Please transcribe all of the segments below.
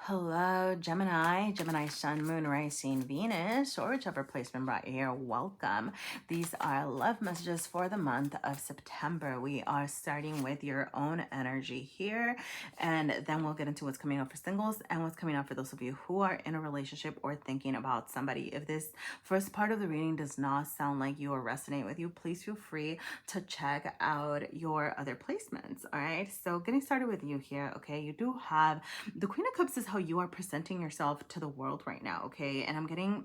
Hello, Gemini, Sun, Moon, Rising, Venus, or whichever placement brought you here. Welcome. These are love messages for the month of September. We are starting with your own energy here, and then we'll get into what's coming up for singles and what's coming up for those of you who are in a relationship or thinking about somebody. If this first part of the reading does not sound like you or resonate with you, please feel free to check out your other placements. All right, so getting started with you here. Okay, you do have the Queen of Cups is how you are presenting yourself to the world right now. Okay, and I'm getting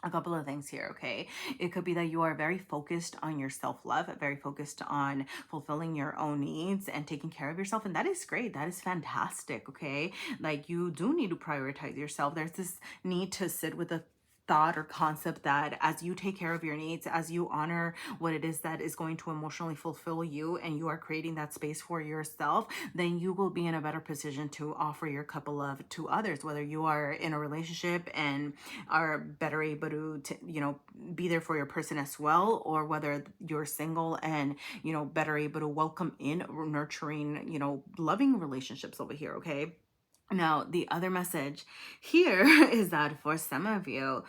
a couple of things here. Okay, it could be that you are very focused on your self-love, very focused on fulfilling your own needs and taking care of yourself, and that is great. That is fantastic. Okay, like you do need to prioritize yourself. There's this need to sit with the thought or concept that as you take care of your needs, as you honor what it is that is going to emotionally fulfill you, and you are creating that space for yourself, then you will be in a better position to offer your cup of love to others, whether you are in a relationship and are better able to be there for your person as well, or whether you're single and better able to welcome in nurturing loving relationships over here. Okay, now, the other message here is that for some of you,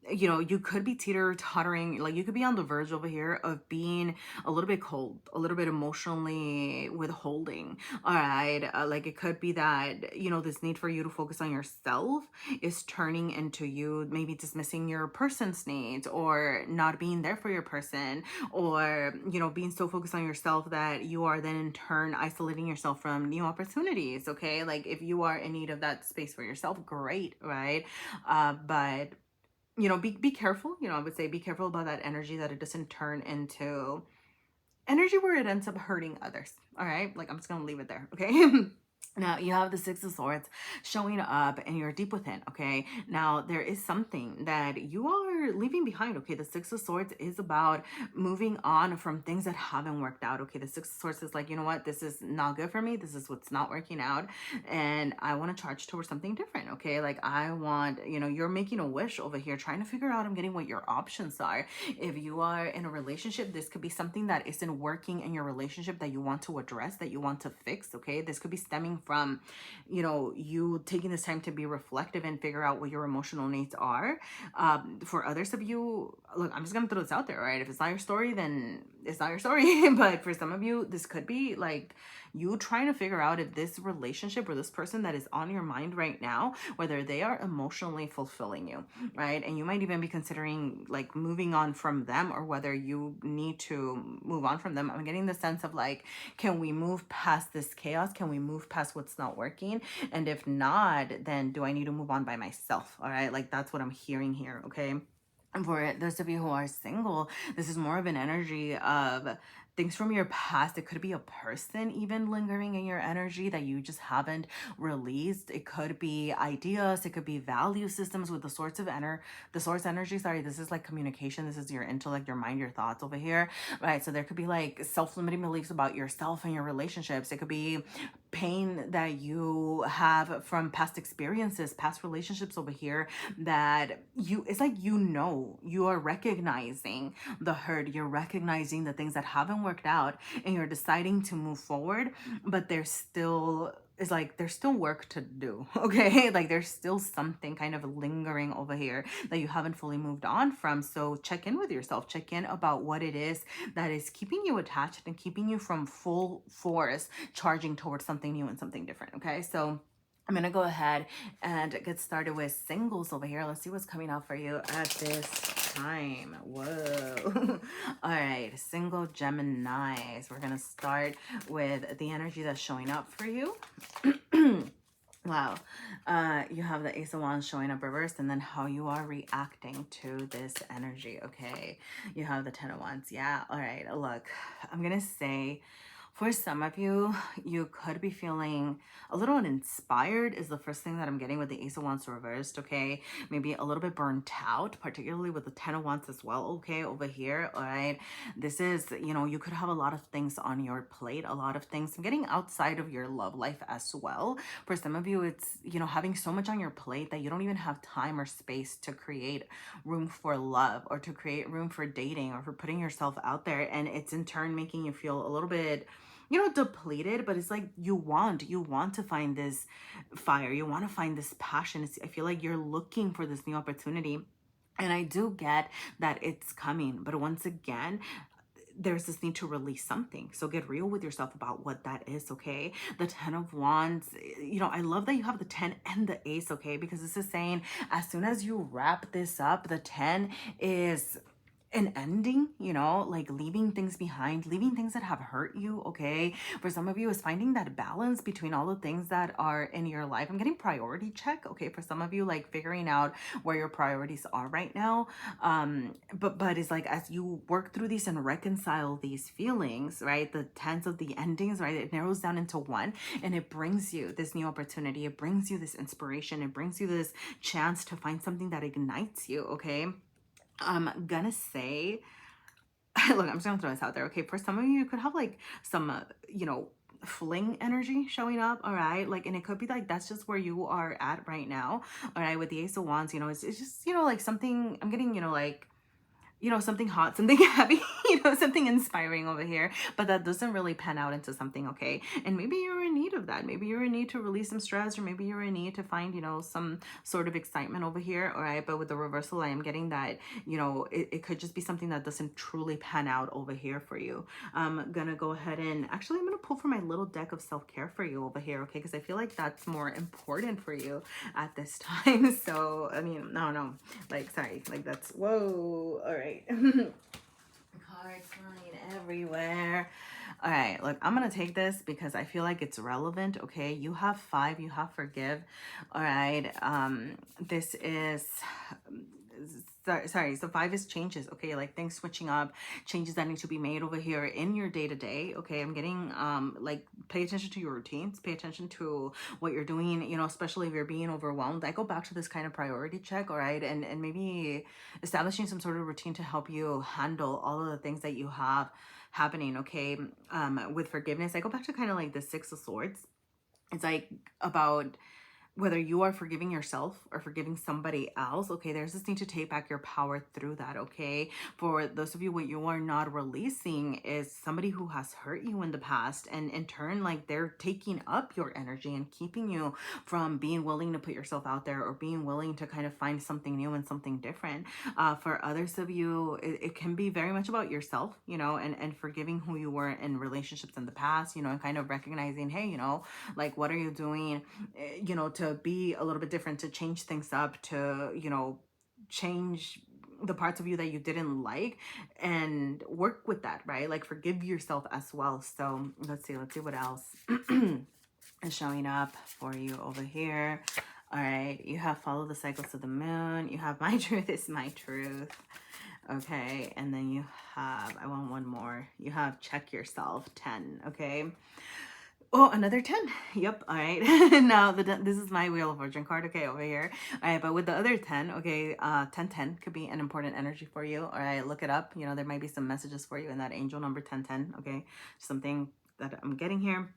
you could be teeter-tottering, like you could be on the verge over here of being a little bit cold, a little bit emotionally withholding. All right, like it could be that this need for you to focus on yourself is turning into you maybe dismissing your person's needs, or not being there for your person, or being so focused on yourself that you are then in turn isolating yourself from new opportunities. Okay, like if you are in need of that space for yourself, great, right? But be careful. I would say be careful about that energy, that it doesn't turn into energy where it ends up hurting others. All right, like I'm just gonna leave it there. Okay. Now you have the Six of Swords showing up and you're deep within. Okay, now there is something that you are leaving behind. Okay, the Six of Swords is about moving on from things that haven't worked out. Okay, the Six of Swords is like, you know what, this is not good for me, this is what's not working out, and I want to charge towards something different. Okay, like I want, you're making a wish over here, trying to figure out, I'm getting what your options are. If you are in a relationship, this could be something that isn't working in your relationship that you want to address, that you want to fix. Okay, this could be stemming from you taking this time to be reflective and figure out what your emotional needs are. For others of you, look, I'm just gonna throw this out there, right? If it's not your story, then it's not your story. But for some of you, this could be like you trying to figure out if this relationship or this person that is on your mind right now, whether they are emotionally fulfilling you, right? And you might even be considering like moving on from them, or whether you need to move on from them. I'm getting the sense of like, can we move past this chaos? Can we move past what's not working? And if not, then do I need to move on by myself? All right, like that's what I'm hearing here. Okay, and for those of you who are single, this is more of an energy of things from your past. It could be a person even lingering in your energy that you just haven't released. It could be ideas. It could be value systems with the source energy. Sorry, this is like communication. This is your intellect, your mind, your thoughts over here, right? So there could be like self-limiting beliefs about yourself and your relationships. It could be pain that you have from past experiences, past relationships over here, that it's like you are recognizing the hurt, you're recognizing the things that haven't worked out, and you're deciding to move forward, but there's still work to do. Okay, like there's still something kind of lingering over here that you haven't fully moved on from. So check in with yourself, check in about what it is that is keeping you attached and keeping you from full force charging towards something new and something different. Okay, so I'm gonna go ahead and get started with singles over here. Let's see what's coming out for you at this time. Whoa. All right, single Geminis. We're gonna start with the energy that's showing up for you. Wow. You have the Ace of Wands showing up reversed, and then how you are reacting to this energy. Okay, you have the Ten of Wands. Yeah, all right, look, I'm gonna say for some of you, you could be feeling a little uninspired is the first thing that I'm getting with the Ace of Wands reversed. Okay, maybe a little bit burnt out, particularly with the Ten of Wands as well. Okay, over here. All right, this is, you could have a lot of things on your plate, a lot of things getting outside of your love life as well. For some of you, it's having so much on your plate that you don't even have time or space to create room for love, or to create room for dating, or for putting yourself out there, and it's in turn making you feel a little bit depleted, but it's like you want to find this fire, you want to find this passion. I feel like you're looking for this new opportunity. And I do get that it's coming, but once again, there's this need to release something. So get real with yourself about what that is, okay? The 10 of Wands, I love that you have the 10 and the Ace, okay? Because this is saying as soon as you wrap this up, the 10 is an ending, like leaving things behind, leaving things that have hurt you, okay? For some of you, is finding that balance between all the things that are in your life. I'm getting priority check, okay? For some of you, like figuring out where your priorities are right now. But it's like as you work through these and reconcile these feelings, right? The tens of the endings, right? It narrows down into one, and it brings you this new opportunity. It brings you this inspiration. It brings you this chance to find something that ignites you, okay? I'm gonna say, look, I'm just gonna throw this out there, okay? For some of you, you could have like some, fling energy showing up, all right? Like, and it could be like that's just where you are at right now, all right? With the Ace of Wands, it's just, like something, I'm getting, like, something hot, something heavy, something inspiring over here, but that doesn't really pan out into something, okay? And maybe you're in need of that. Maybe you're in need to release some stress, or maybe you're in need to find, some sort of excitement over here, all right? But with the reversal, I am getting that, it could just be something that doesn't truly pan out over here for you. I'm gonna go ahead and actually, I'm gonna pull from my little deck of self-care for you over here, okay? Because I feel like that's more important for you at this time. So, I mean, no, like, sorry, like that's, whoa, all right. Cards flying everywhere. All right, look, I'm gonna take this because I feel like it's relevant, okay? You have 5, you have forgive. All right, this is, sorry, so 5 is changes, okay? Like things switching up, changes that need to be made over here in your day-to-day, okay? I'm getting like, pay attention to your routines, pay attention to what you're doing, especially if you're being overwhelmed. I go back to this kind of priority check, all right? And maybe establishing some sort of routine to help you handle all of the things that you have happening, okay? With forgiveness, I go back to kind of like the 6 of Swords. It's like about whether you are forgiving yourself or forgiving somebody else, okay, there's this need to take back your power through that, okay? For those of you, what you are not releasing is somebody who has hurt you in the past, and in turn, like, they're taking up your energy and keeping you from being willing to put yourself out there, or being willing to kind of find something new and something different. For others of you, it can be very much about yourself, and forgiving who you were in relationships in the past, and kind of recognizing, hey, like, what are you doing, to be a little bit different, to change things up, to, change the parts of you that you didn't like, and work with that, right? Like, forgive yourself as well. So let's see what else is showing up for you over here. All right, you have follow the cycles of the moon. You have my truth is my truth. Okay, and then you have, I want one more. You have check yourself, 10, okay? Oh, another 10. Yep. All right. Now, this is my Wheel of Fortune card, okay, over here. All right, but with the other 10, okay, 1010 could be an important energy for you. All right, look it up. There might be some messages for you in that angel number 1010, okay? Something that I'm getting here.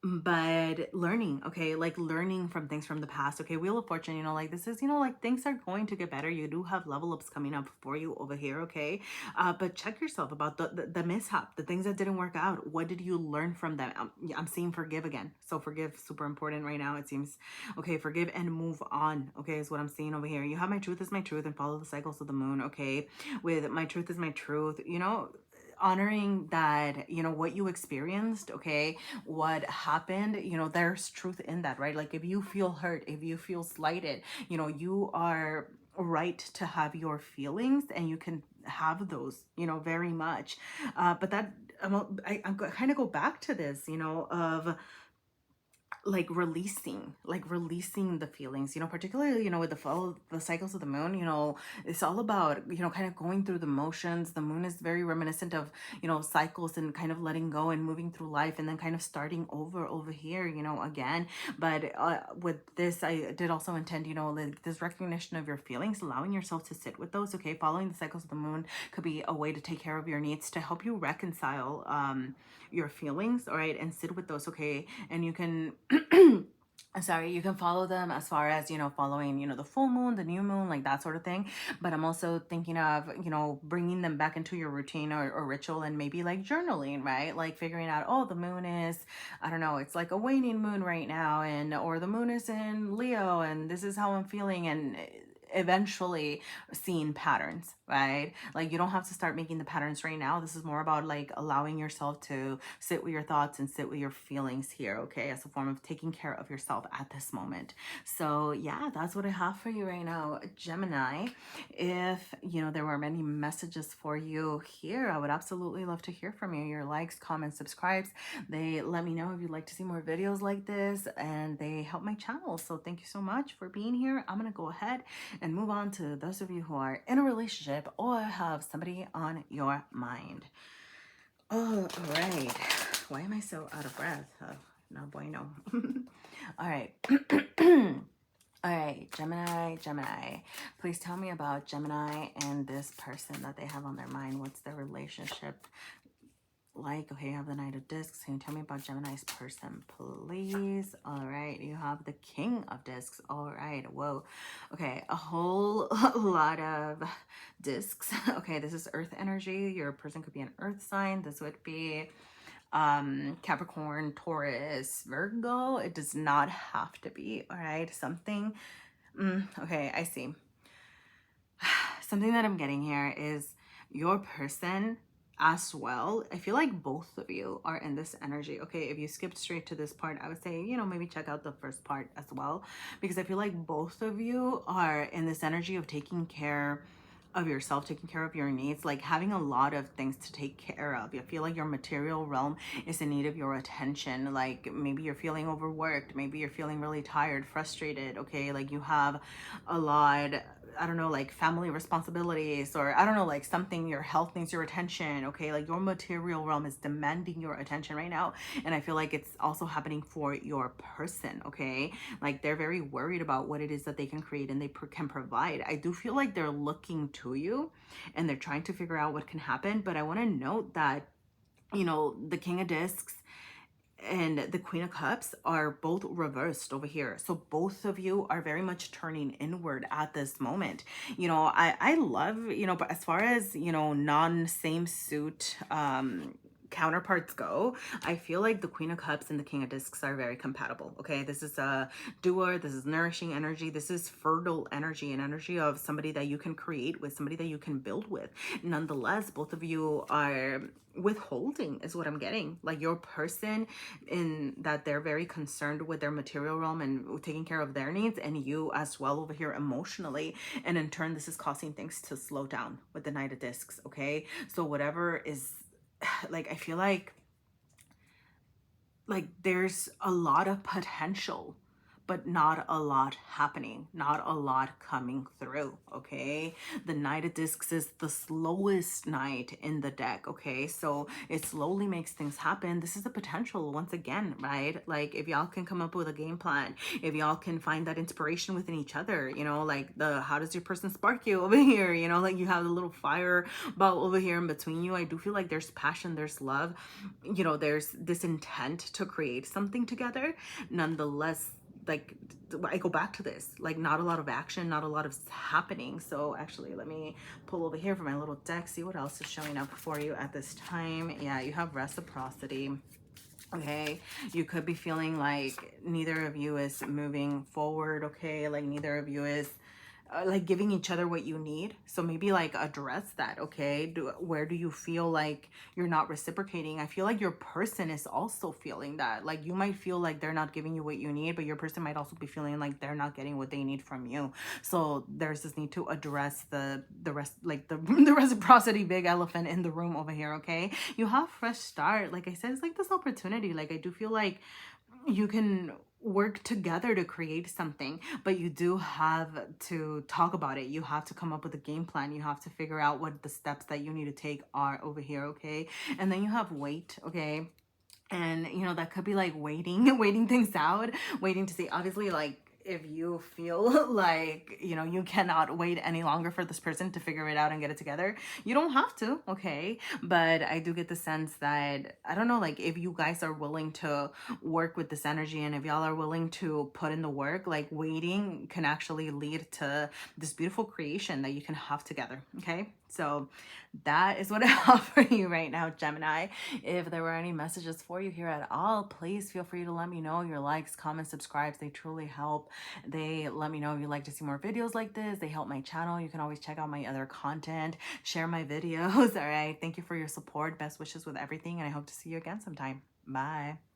But learning, okay, like learning from things from the past, okay? Wheel of Fortune, like this is, like things are going to get better. You do have level ups coming up for you over here, okay? But check yourself about the mishap, the things that didn't work out. What did you learn from them? I'm seeing forgive again. So forgive, super important right now, it seems. Okay, forgive and move on, okay, is what I'm seeing over here. You have my truth is my truth, and follow the cycles of the moon, okay? With my truth is my truth, honoring that, what you experienced, okay, what happened, there's truth in that, right? Like, if you feel hurt, if you feel slighted, you are right to have your feelings, and you can have those, very much. But that, I kind of go back to this, of like releasing the feelings, particularly, with the cycles of the moon, it's all about, kind of going through the motions. The moon is very reminiscent of, cycles, and kind of letting go and moving through life, and then kind of starting over here, again. But with this, I did also intend, like this recognition of your feelings, allowing yourself to sit with those, okay? Following the cycles of the moon could be a way to take care of your needs, to help you reconcile your feelings, all right, and sit with those, okay? And you can sorry, you can follow them as far as, following, the full moon, the new moon, like that sort of thing. But I'm also thinking of, bringing them back into your routine, or ritual, and maybe like journaling, right? Like figuring out, oh, the moon is, I don't know, it's like a waning moon right now, and or the moon is in Leo, and this is how I'm feeling, and eventually seeing patterns, right? Like you don't have to start making the patterns right now. This is more about like allowing yourself to sit with your thoughts and sit with your feelings here, okay, as a form of taking care of yourself at this moment. So yeah, that's what I have for you right now, Gemini. If there were many messages for you here, I would absolutely love to hear from you. Your likes, comments, subscribes, they let me know if you'd like to see more videos like this, and they help my channel. So thank you so much for being here. I'm gonna go ahead and move on to those of you who are in a relationship or have somebody on your mind. Oh, all right. Why am I so out of breath? Oh, no bueno. All right. All right, Gemini. Please tell me about Gemini and this person that they have on their mind. What's their relationship like? Okay, you have the Knight of Discs. Can you tell me about Gemini's person, please? All right, you have the King of Discs. All right, whoa. Okay, a whole lot of discs. Okay, this is Earth energy. Your person could be an Earth sign. This would be Capricorn, Taurus, Virgo. It does not have to be. All right, something. Okay, I see. Something that I'm getting here is your person as well. I feel like both of you are in this energy. Okay, if you skipped straight to this part, I would say, maybe check out the first part as well, because I feel like both of you are in this energy of taking care of yourself, taking care of your needs, like having a lot of things to take care of. You feel like your material realm is in need of your attention. Like maybe you're feeling overworked, maybe you're feeling really tired, frustrated, okay? Like you have a lot, I don't know, like family responsibilities, or I don't know, like something, your health needs your attention, okay? Like your material realm is demanding your attention right now. And I feel like it's also happening for your person, okay? Like they're very worried about what it is that they can create and they can provide. I do feel like they're looking to you and they're trying to figure out what can happen. But I want to note that, the King of Discs and the Queen of Cups are both reversed over here. So both of you are very much turning inward at this moment. I love, but as far as, non-same suit counterparts go, I feel like the Queen of Cups and the King of Discs are very compatible. Okay, this is a doer, this is nourishing energy, this is fertile energy, an energy of somebody that you can create with, somebody that you can build with. Nonetheless, both of you are withholding is what I'm getting. Like your person, in that they're very concerned with their material realm and taking care of their needs, and you as well over here emotionally. And in turn, this is causing things to slow down with the Knight of Discs. Okay, so whatever is, like, I feel like there's a lot of potential, but not a lot happening, not a lot coming through, okay? The Knight of Discs is the slowest knight in the deck, okay? So it slowly makes things happen. This is the potential once again, right? Like if y'all can come up with a game plan, if y'all can find that inspiration within each other, like how does your person spark you over here? Like you have a little fire ball over here in between you. I do feel like there's passion, there's love, there's this intent to create something together. Nonetheless, like I go back to this, like not a lot of action, not a lot of happening. So actually, let me pull over here for my little deck, see what else is showing up for you at this time. Yeah, you have reciprocity. Okay, you could be feeling like neither of you is moving forward, okay? Like neither of you is like giving each other what you need. So maybe like address that, okay? Where do you feel like you're not reciprocating? I feel like your person is also feeling that. Like you might feel like they're not giving you what you need, but your person might also be feeling like they're not getting what they need from you. So there's this need to address the rest, like the reciprocity big elephant in the room over here, okay? You have fresh start. Like I said, it's like this opportunity. Like I do feel like you can work together to create something, but you do have to talk about it. You have to come up with a game plan. You have to figure out what the steps that you need to take are over here, okay? And then you have wait, okay? And that could be like waiting waiting things out, waiting to see. Obviously, like if you feel like, you know, you cannot wait any longer for this person to figure it out and get it together, you don't have to, okay? But I do get the sense that, I don't know, like if you guys are willing to work with this energy and if y'all are willing to put in the work, like waiting can actually lead to this beautiful creation that you can have together, okay? So that is what I have for you right now, Gemini. If there were any messages for you here at all, please feel free to let me know. Your likes, comments, subscribes, they truly help. They let me know if you'd like to see more videos like this. They help my channel. You can always check out my other content, share my videos. All right. Thank you for your support. Best wishes with everything. And I hope to see you again sometime. Bye.